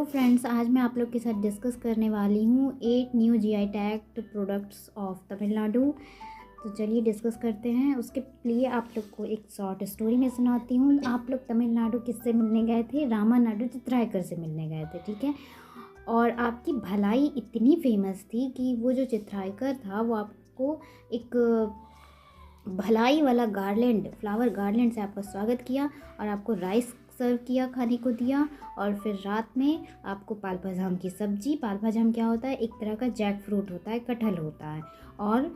Hello friends, आज मैं आप लोग के साथ डिस्कस करने वाली हूँ 8 new GI tagged products of Tamil Nadu. तो चलिए डिस्कस करते हैं। उसके लिए आप लोग को एक शॉर्ट स्टोरी में सुनाती हूँ। आप लोग तमिलनाडु किससे मिलने गए थे? रामानाडू चित्रायकर से मिलने गए थे, ठीक है। और आपकी भलाई इतनी फेमस थी कि वो जो चित्रायकर था वो आपको एक भलाई वाला गार्लैंड, फ्लावर गार्लैंड से आपका स्वागत किया और आपको राइस सर्व किया, खाने को दिया। और फिर रात में आपको पालपाजाम की सब्जी, पालपाजाम क्या होता है? एक तरह का जैक फ्रूट होता है, कटहल होता है, और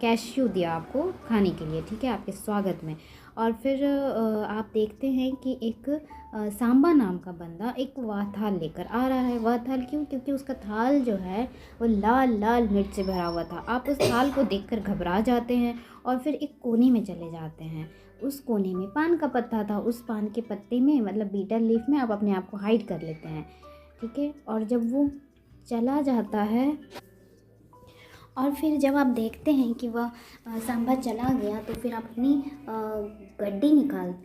कैश्यू दिया आपको खाने के लिए, ठीक है, आपके स्वागत में। और फिर आप देखते हैं कि एक सांबा नाम का बंदा एक वाथाल लेकर आ रहा है। वाथाल क्यों? क्योंकि उसका थाल जो है वो लाल लाल मिर्च से भरा हुआ था। आप उस थाल को देखकर घबरा जाते हैं और फिर एक कोने में चले जाते हैं। उस कोने में पान का पत्ता था। उस पान के पत्ते में, मतलब बीटर लीफ में, आप अपने आप को हाइड कर लेते हैं, ठीक है। और जब वो चला जाता है और फिर जब आप देखते हैं कि वह सांभा चला गया, तो फिर आप अपनी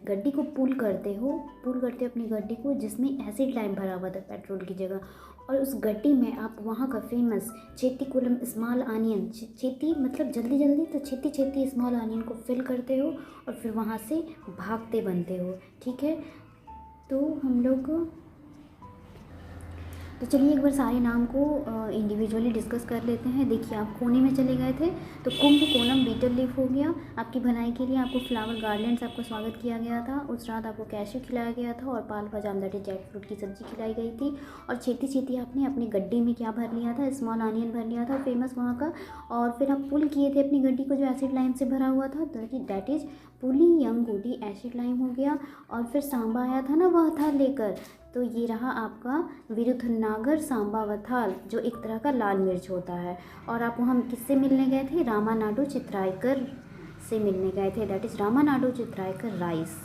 गड्डी को पुल करते हो अपनी गड्डी को, जिसमें एसिड लाइम भरा हुआ था पेट्रोल की जगह। और उस गड्डी में आप वहाँ का फेमस चेत्तीकुलम स्मॉल ऑनियन, छेती मतलब जल्दी जल्दी, तो छेती स्मॉल ऑनियन को फिल करते हो और फिर वहाँ से भागते बनते हो, ठीक है। तो हम लोग तो चलिए एक बार सारे नाम को इंडिविजुअली डिस्कस कर लेते हैं। देखिए, आप कोने में चले गए थे तो कुंभकोणम बीटर लीफ हो गया। आपकी भलाई के लिए आपको फ्लावर गार्लैंड से आपको स्वागत किया गया था। उस रात आपको कैश्यू खिलाया गया था और पालपाजाम दैट इज जैक फ्रूट की सब्जी खिलाई गई थी। और छेती आपने अपनी गड्डी में क्या भर लिया था? स्मॉल ऑनियन भर लिया था, फेमस वहाँ का। और फिर आप पुल किए थे अपनी गड्डी को जो एसिड लाइम से भरा हुआ था, दैट इज पुली यंग गुडी एसिड लाइम हो गया। और फिर सांबा आया था ना वह था लेकर, तो ये रहा आपका विरुधनगर सांबा वथाल, जो एक तरह का लाल मिर्च होता है। और आप वहाँ किससे मिलने गए थे? रामानाडू चित्रायकर से मिलने गए थे, दैट इज़ रामानाडू चित्रायकर राइस।